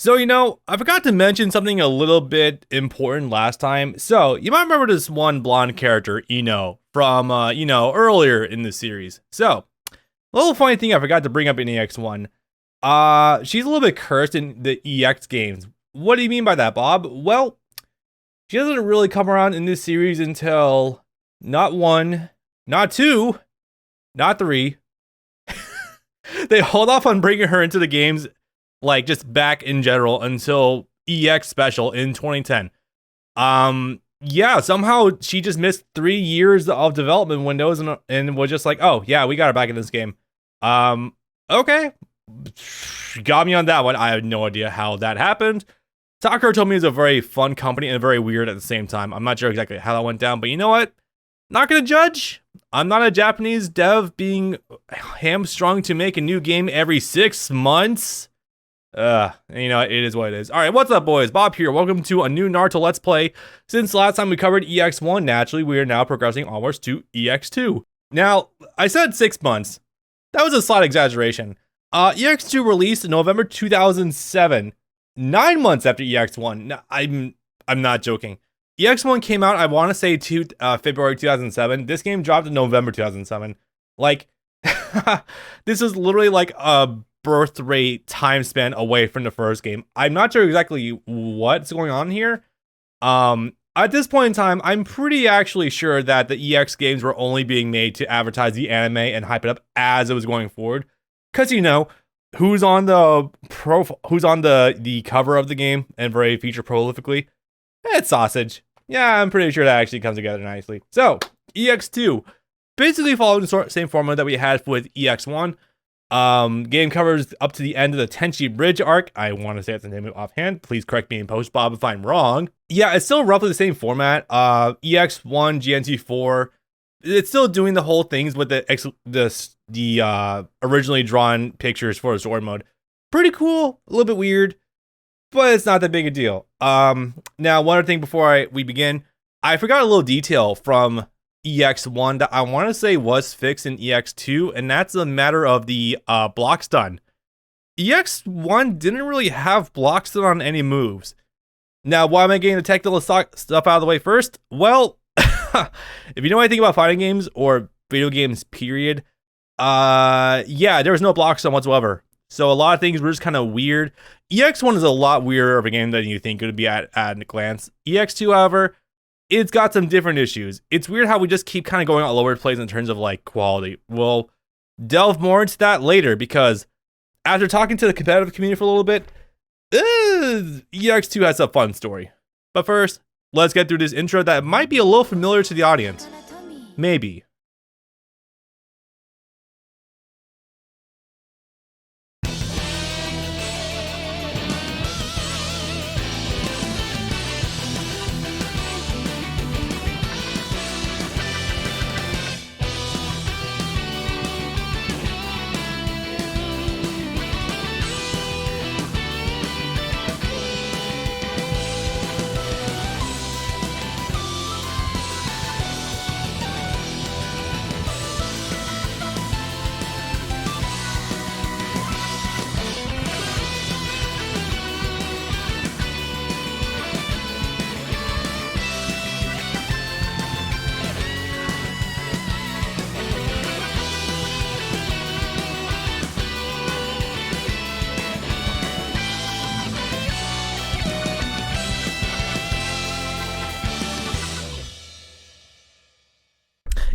So, I forgot to mention something a little bit important last time. So, you might remember this one blonde character, from, earlier in the series. So, a little funny thing I forgot to bring up in EX1. She's a little bit cursed in the EX games. What do you mean by that, Bob? Well, she doesn't really come around in this series until not 1, not 2, not 3. They hold off on bringing her into the games, like just back in general, until EX Special in 2010. Yeah, somehow she just missed 3 years of development windows and was just like, oh yeah, we got her back in this game. Okay, got me on that one. I have no idea how that happened. Takara told me it's a very fun company and very weird at the same time. I'm not sure exactly how that went down, but you know what? Not gonna judge. I'm not a Japanese dev being hamstrung to make a new game every 6 months. It is what it is. All right, what's up, boys? Bob here. Welcome to a new Naruto Let's Play. Since last time we covered EX1, naturally, we are now progressing onwards to EX2. Now, I said 6 months. That was a slight exaggeration. EX2 released in November 2007, 9 months after EX1. No, I'm not joking. EX1 came out, I want to say, February 2007. This game dropped in November 2007. Like, this is literally like a birth rate time span away from the first game. I'm not sure exactly what's going on here. At this point in time, I'm pretty actually sure that the EX games were only being made to advertise the anime and hype it up as it was going forward. Because, who's on the cover of the game and very feature prolifically? It's Sausage. Yeah, I'm pretty sure that actually comes together nicely. So, EX2, basically following the same formula that we had with EX1. Game covers up to the end of the Tenchi Bridge arc. I want to say it's the name of it offhand. Please correct me in post, Bob, if I'm wrong. Yeah, it's still roughly the same format. EX1, GNT 4. It's still doing the whole things with the originally drawn pictures for the story mode. Pretty cool, a little bit weird, but it's not that big a deal. Now, one other thing before we begin, I forgot a little detail from EX1 that I want to say was fixed in EX2, and that's a matter of the block stun. EX1 didn't really have block stun on any moves. Now, why am I getting the technical stuff out of the way first? Well, if you know anything about fighting games or video games, period, yeah, there was no block stun whatsoever. So a lot of things were just kind of weird. EX1 is a lot weirder of a game than you think it would be at a glance. EX2, however, it's got some different issues. It's weird how we just keep kind of going all over the place in terms of like quality. We'll delve more into that later because after talking to the competitive community for a little bit, EX2 has a fun story. But first, let's get through this intro that might be a little familiar to the audience. Maybe.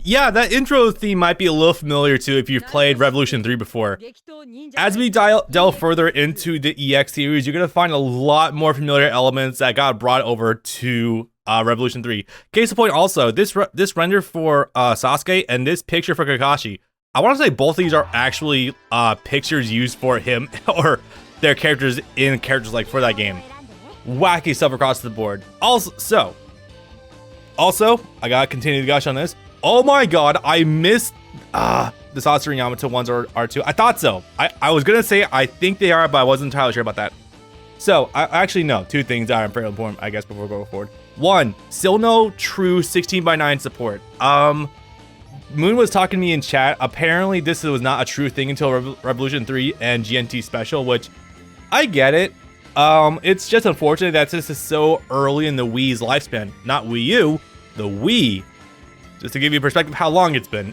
Yeah, that intro theme might be a little familiar too if you've played Revolution 3 before. As we delve further into the EX series, you're going to find a lot more familiar elements that got brought over to Revolution 3. Case in point also, this render for Sasuke and this picture for Kakashi, I want to say both of these are actually pictures used for him or their characters in characters like for that game. Wacky stuff across the board. Also, I gotta continue to gush on this. Oh my god, I missed the Sasori Yamato ones are two. I thought so. I was gonna say I think they are, but I wasn't entirely sure about that. So, I actually know two things that are very important, I guess, before we go forward. One, still no true 16:9 support. Moon was talking to me in chat. Apparently, this was not a true thing until Revolution 3 and GNT Special, which I get it. It's just unfortunate that this is so early in the Wii's lifespan. Not Wii U, the Wii. Just to give you a perspective of how long it's been.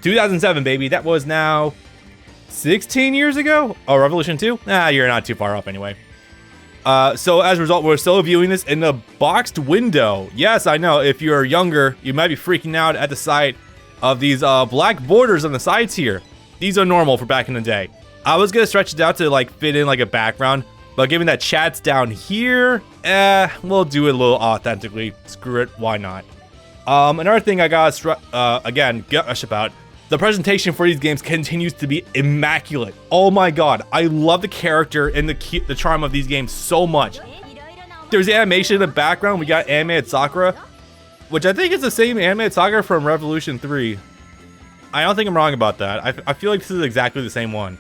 2007, baby. That was now 16 years ago? Oh, Revolution 2? Nah, you're not too far off anyway. So as a result, we're still viewing this in a boxed window. Yes, I know. If you're younger, you might be freaking out at the sight of these black borders on the sides here. These are normal for back in the day. I was gonna stretch it out to like fit in like a background, but given that chat's down here, we'll do it a little authentically. Screw it, why not? Another thing I gotta again gush about. The presentation for these games continues to be immaculate. Oh my god, I love the character and the charm of these games so much. There's animation in the background. We got animated Sakura, which I think is the same animated Sakura from Revolution 3. I don't think I'm wrong about that. I feel like this is exactly the same one.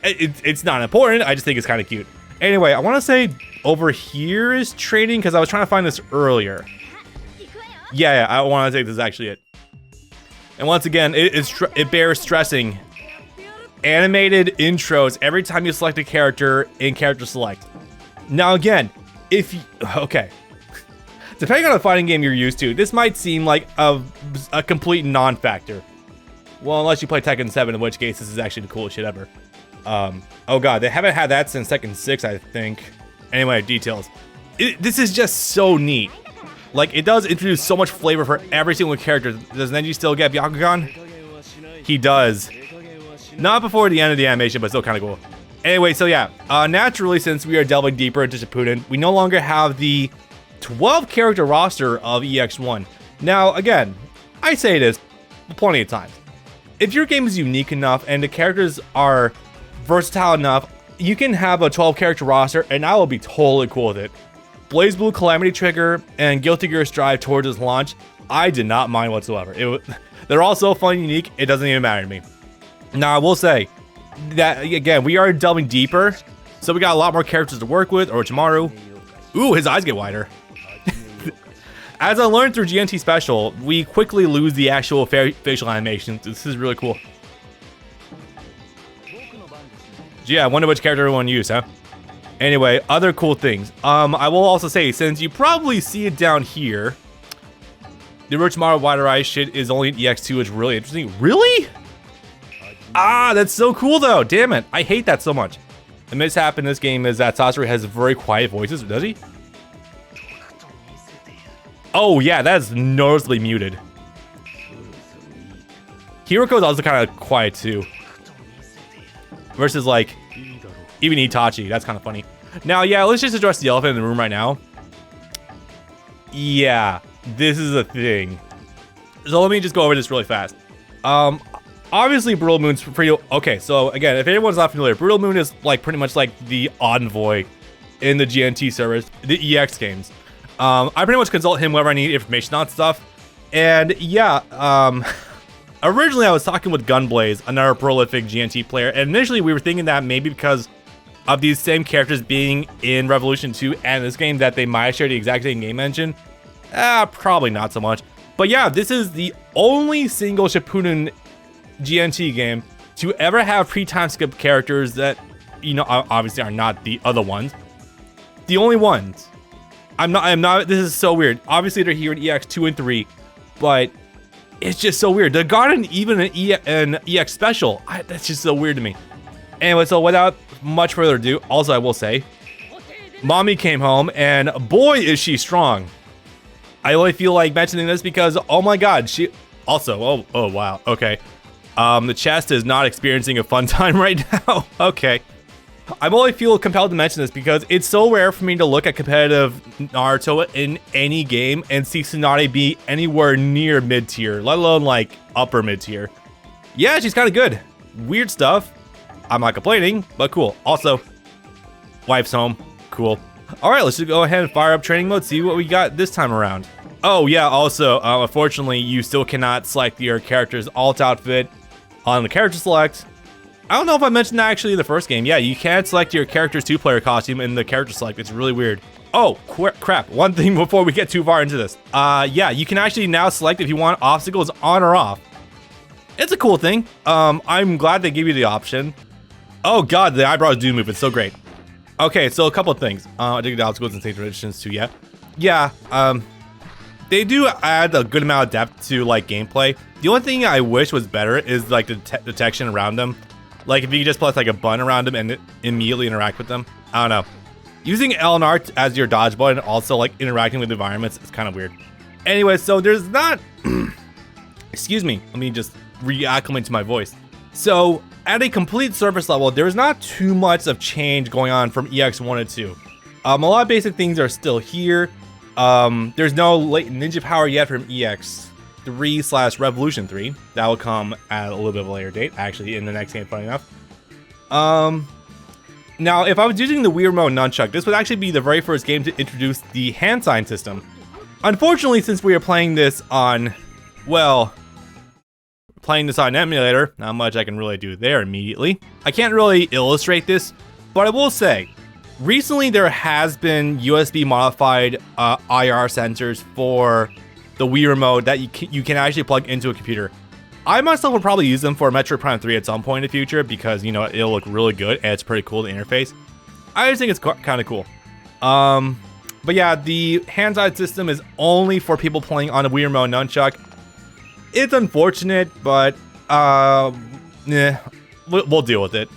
It's not important, I just think it's kind of cute. Anyway, I want to say over here is training because I was trying to find this earlier. Yeah, I want to say this is actually it. And once again, it bears stressing. Animated intros every time you select a character in character select. Now again, okay. Depending on the fighting game you're used to, this might seem like a complete non-factor. Well, unless you play Tekken 7, in which case this is actually the coolest shit ever. Oh god, they haven't had that since Tekken 6, I think. Anyway, details. This is just so neat. Like, it does introduce so much flavor for every single character. Does Neji still get Byakugan? He does. Not before the end of the animation, but still kind of cool. Anyway, so yeah. Naturally, since we are delving deeper into Shippuden, we no longer have the 12-character roster of EX1. Now, again, I say this plenty of times. If your game is unique enough and the characters are versatile enough, you can have a 12-character roster, and I will be totally cool with it. BlazBlue, Calamity Trigger, and Guilty Gear Strive towards its launch, I did not mind whatsoever. They're all so fun and unique, it doesn't even matter to me. Now, I will say that, again, we are delving deeper, so we got a lot more characters to work with. Orochimaru. Ooh, his eyes get wider. As I learned through GNT Special, we quickly lose the actual facial animations. This is really cool. Yeah, I wonder which character everyone used, huh? Anyway, other cool things. I will also say, since you probably see it down here, the Orochimaru wider eye shit is only in EX2, which is really interesting. Really? Ah, that's so cool though. Damn it. I hate that so much. The mishap in this game is that Sasori has very quiet voices, does he? Oh yeah, that's noticeably muted. Hiroko's also kind of quiet too. Versus like, even Itachi, that's kind of funny. Now, yeah, let's just address the elephant in the room right now. Yeah, this is a thing. So let me just go over this really fast. Obviously, Brutal Moon's pretty... Okay, so again, if anyone's not familiar, Brutal Moon is like pretty much like the envoy in the GNT service, the EX games. I pretty much consult him whenever I need information on stuff. And yeah, originally I was talking with Gunblaze, another prolific GNT player, and initially we were thinking that maybe because of these same characters being in Revolution 2 and this game that they might share the exact same game engine. Probably not so much. But yeah, this is the only single Shippuden GNT game to ever have pre-time skip characters that, you know, obviously are not the other ones. The only ones. I'm not, this is so weird. Obviously they're here in EX 2 and 3, but it's just so weird. The Garden even an EX special. That's just so weird to me. Anyway, so without much further ado, also I will say, Mommy came home and boy is she strong. I only feel like mentioning this because, oh my god, she also, oh wow, okay. The chest is not experiencing a fun time right now. Okay. I only feel compelled to mention this because it's so rare for me to look at competitive Naruto in any game and see Tsunade be anywhere near mid-tier, let alone like upper mid-tier. Yeah, she's kind of good. Weird stuff. I'm not complaining, but cool. Also, wife's home. Cool. All right, let's just go ahead and fire up training mode, see what we got this time around. Oh yeah, also, unfortunately, you still cannot select your character's alt outfit on the character select. I don't know if I mentioned that actually in the first game. Yeah, you can't select your character's two-player costume in the character select. It's really weird. Oh, crap. One thing before we get too far into this. Yeah, you can actually now select if you want obstacles on or off. It's a cool thing. I'm glad they give you the option. Oh god, the eyebrows do move. It's so great. Okay, so a couple of things. I think the obstacles and stage traditions too. Yeah. They do add a good amount of depth to like gameplay. The only thing I wish was better is like the detection around them. Like if you could just place like a button around them and immediately interact with them. I don't know. Using L and R as your dodge button and also like interacting with environments is kind of weird. Anyway, so there's not. Excuse me. Let me just reacclimate to my voice. So at a complete surface level, there's not too much of change going on from EX1 to 2. A lot of basic things are still here. There's no latent ninja power yet from EX3/Revolution 3. That will come at a little bit of a later date, actually, in the next game, funny enough. Now, if I was using the Wii Remote Nunchuck, this would actually be the very first game to introduce the hand sign system. Unfortunately, since we are playing this on, well, playing this on an emulator, not much I can really do there immediately. I can't really illustrate this, but I will say, recently there has been USB modified IR sensors for the Wii Remote that you can actually plug into a computer. I myself will probably use them for Metroid Prime 3 at some point in the future because, you know, it'll look really good and it's pretty cool, the interface. I just think it's kind of cool. But yeah, the hand-side system is only for people playing on a Wii Remote Nunchuck. It's unfortunate, but we'll deal with it.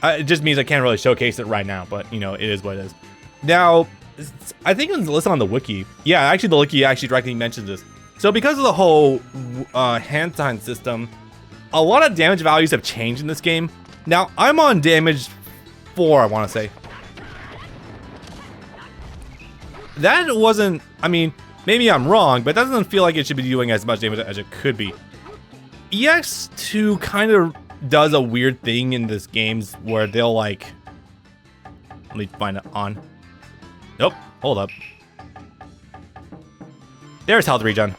It just means I can't really showcase it right now, but you know, it is what it is. Now, I think it's listed on the wiki. Yeah, actually the wiki actually directly mentions this. So because of the whole hand sign system, a lot of damage values have changed in this game. Now, I'm on damage 4, I want to say. That wasn't, I mean, maybe I'm wrong, but that doesn't feel like it should be doing as much damage as it could be. EX2 kind of does a weird thing in this games where they'll like, let me find it on. Nope, hold up. There's health regen.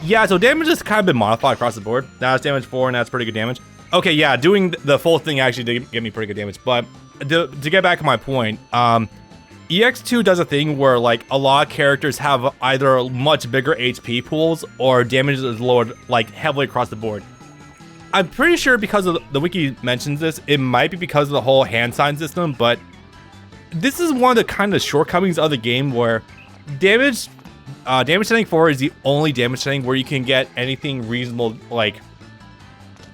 Yeah, so damage has kind of been modified across the board. That's damage 4 and that's pretty good damage. Okay, yeah, doing the full thing actually did give me pretty good damage, but to get back to my point, EX2 does a thing where like a lot of characters have either much bigger HP pools or damage is lowered like heavily across the board. I'm pretty sure because of the wiki mentions this, it might be because of the whole hand sign system, but this is one of the kind of shortcomings of the game where damage setting 4 is the only damage setting where you can get anything reasonable, like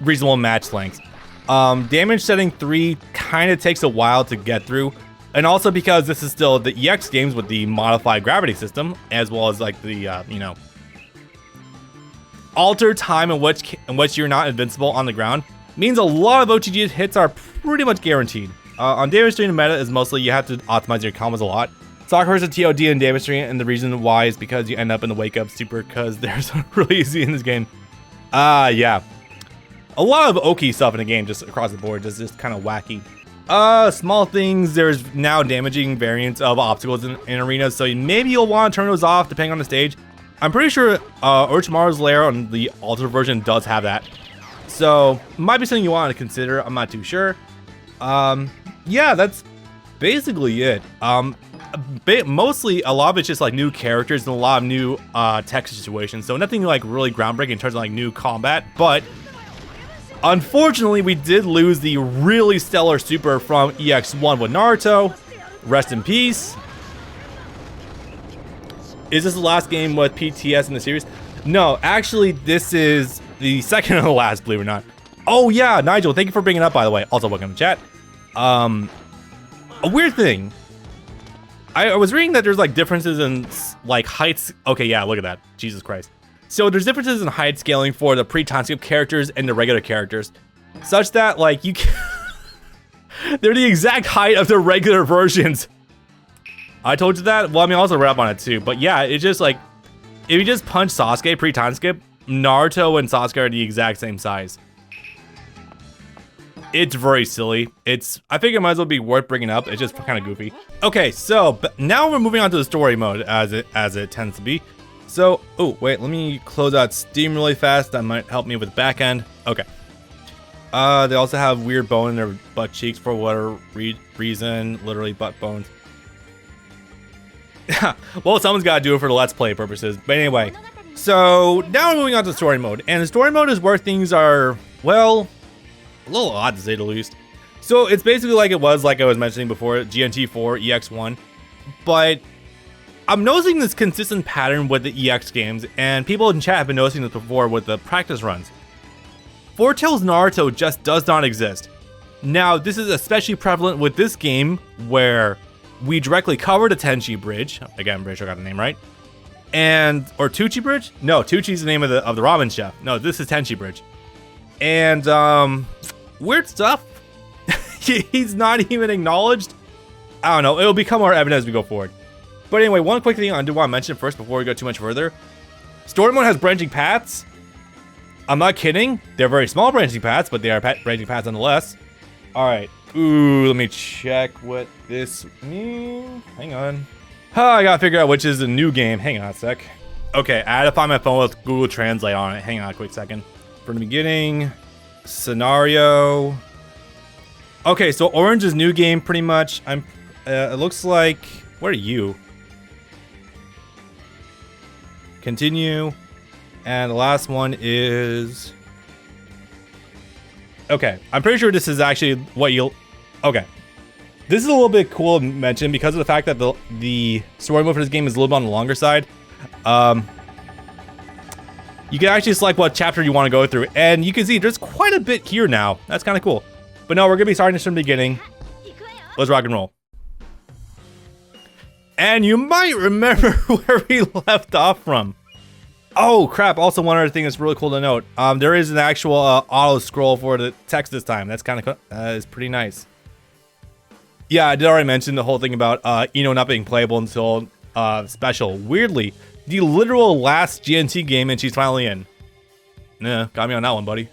reasonable match lengths. Damage setting 3 kind of takes a while to get through, and also because this is still the EX games with the modified gravity system, as well as like the you know, altered time in which you're not invincible on the ground, means a lot of OTG hits are pretty much guaranteed. On damage stream, the meta is mostly you have to optimize your combos a lot. Soccer is a TOD in damage stream, and the reason why is because you end up in the wake up super, because there's really easy in this game. Yeah. A lot of Oki stuff in the game just across the board, just kind of wacky. Small things, there's now damaging variants of obstacles in arenas, so maybe you'll want to turn those off depending on the stage. I'm pretty sure Orochimaru's Lair on the Ultra version does have that. So, might be something you want to consider, I'm not too sure. Yeah, that's basically it. Mostly, a lot of it's just like new characters and a lot of new tech situations, so nothing like really groundbreaking in terms of like new combat, but unfortunately, we did lose the really stellar super from EX1 with Naruto. Rest in peace. Is this the last game with PTS in the series? No, actually, this is the second to last, believe it or not. Oh yeah, Nigel, thank you for bringing it up, by the way. Also, welcome to chat. A weird thing. I was reading that there's like differences in like heights. Okay, yeah, look at that. Jesus Christ. So there's differences in height scaling for the pre-time skip characters and the regular characters, such that like you can they're the exact height of the regular versions. I told you that. Well, I mean, I also read up on it too. But yeah, it's just like if you just punch Sasuke pre-time skip, Naruto and Sasuke are the exact same size. It's very silly. I think it might as well be worth bringing up. It's just kind of goofy. Okay, so now we're moving on to the story mode as it tends to be. So, oh wait, let me close out Steam really fast. That might help me with back end. Okay. They also have weird bone in their butt cheeks for whatever reason. Literally butt bones. Well, someone's got to do it for the Let's Play purposes. But anyway, so now we're moving on to story mode. And the story mode is where things are, well, a little odd to say the least. So it's basically like it was, like I was mentioning before, GNT 4 EX1, but I'm noticing this consistent pattern with the EX games, and people in chat have been noticing this before with the practice runs. Four Tails Naruto just does not exist. Now, this is especially prevalent with this game, where we directly cover the Tenchi Bridge. Again, I'm pretty sure I got the name right. Or Tucci Bridge? No, Tucci's the name of the ramen chef. No, this is Tenchi Bridge. And, weird stuff. He's not even acknowledged. I don't know, it'll become more evident as we go forward. But anyway, one quick thing I do want to mention first before we go too much further. Story mode has branching paths. I'm not kidding. They're very small branching paths, but they are branching paths nonetheless. Alright. Ooh, let me check what this means. Hang on. I gotta figure out which is a new game. Hang on a sec. Okay, I had to find my phone with Google Translate on it. Hang on a quick second. From the beginning. Scenario. Okay, so orange is new game pretty much. It looks like... What are you? Continue. And the last one is... Okay, I'm pretty sure this is actually what you'll... Okay. This is a little bit cool to mention because of the fact that the story mode for this game is a little bit on the longer side. You can actually select what chapter you want to go through, and you can see there's quite a bit here now. That's kind of cool. But no, we're going to be starting this from the beginning. Let's rock and roll. And you might remember where we left off from. Oh, crap. Also, one other thing that's really cool to note. There is an actual auto scroll for the text this time. That's kind of is pretty nice. Yeah, I did already mention the whole thing about Ino not being playable until special. Weirdly, the literal last GNT game, and she's finally in. Nah, got me on that one, buddy.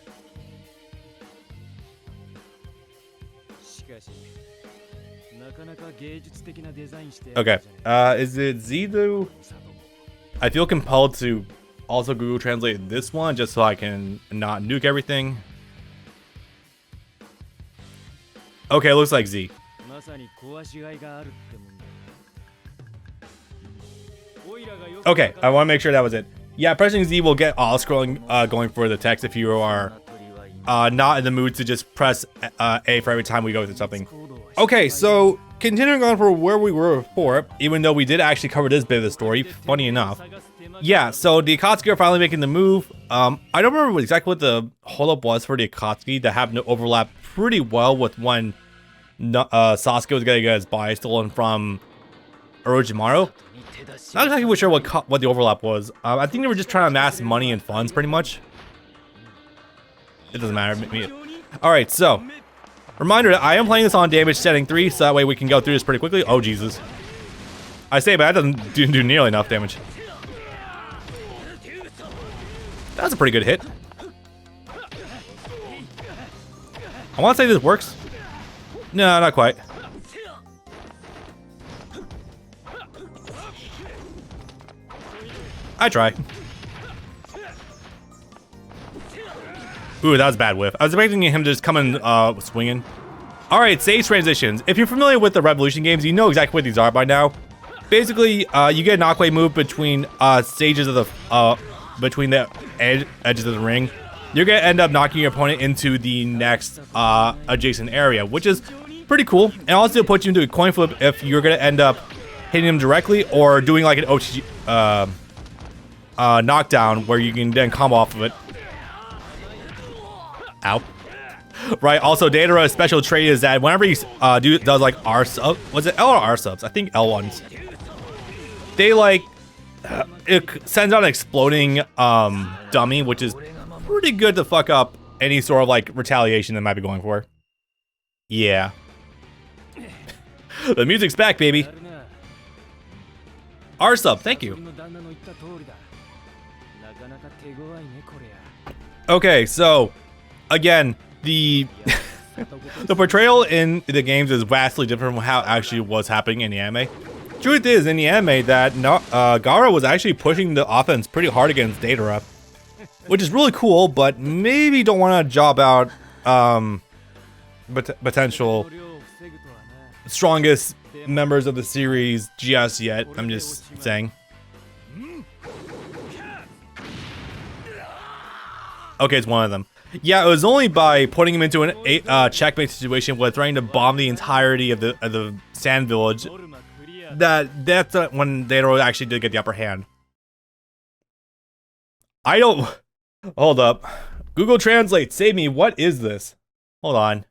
Okay, is it Zidu? I feel compelled to also Google Translate this one just so I can not nuke everything. Okay, it looks like Z. Okay, I want to make sure that was it. Yeah, pressing Z will get auto scrolling going for the text if you are not in the mood to just press A for every time we go through something. Okay, so continuing on for where we were before, even though we did actually cover this bit of the story, funny enough. Yeah, so the Akatsuki are finally making the move. I don't remember exactly what the holdup was for the Akatsuki that happened to overlap pretty well with when Sasuke was gonna get his body stolen from Orochimaru. Not exactly sure what the overlap was. I think they were just trying to amass money and funds, pretty much. It doesn't matter. Alright, so reminder that I am playing this on damage setting 3, so that way we can go through this pretty quickly. Oh, Jesus. I say, but that doesn't do nearly enough damage. That was a pretty good hit. I want to say this works. No, not quite. I try. Ooh, that was a bad whiff. I was expecting him to just come in swinging. Alright, stage transitions. If you're familiar with the Revolution games, you know exactly what these are by now. Basically, you get an Aqua move between stages of the between the edges of the ring. You're gonna end up knocking your opponent into the next adjacent area, which is pretty cool. And also put you into a coin flip if you're gonna end up hitting him directly or doing like an OTG knockdown where you can then combo off of it. Ow. Right, also Deidara's special trait is that whenever he does like R sub, was it L or R subs? I think L ones. They like it sends out an exploding dummy, which is pretty good to fuck up any sort of like retaliation that might be going for. Yeah. The music's back, baby. R sub, thank you. Okay, so again, the the portrayal in the games is vastly different from how it actually was happening in the anime. Truth is, in the anime, that Gaara was actually pushing the offense pretty hard against Deidara, which is really cool, but maybe don't want to job out potential strongest members of the series just yet. I'm just saying. Okay, it's one of them. Yeah, it was only by putting him into an checkmate situation with trying to bomb the entirety of the sand village that's when Deidara actually did get the upper hand. I don't. Hold up. Google Translate, save me. What is this? Hold on.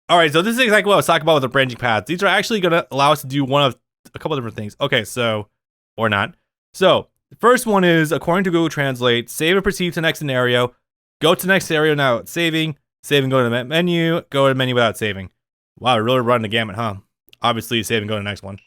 All right, so this is exactly what I was talking about with the branching paths. These are actually going to allow us to do one of a couple of different things. Okay, so or not. So the first one is, according to Google Translate, save and proceed to the next scenario. Go to the next scenario now without saving. Save and go to the menu. Go to the menu without saving. Wow, really running the gamut, huh? Obviously, save and go to the next one.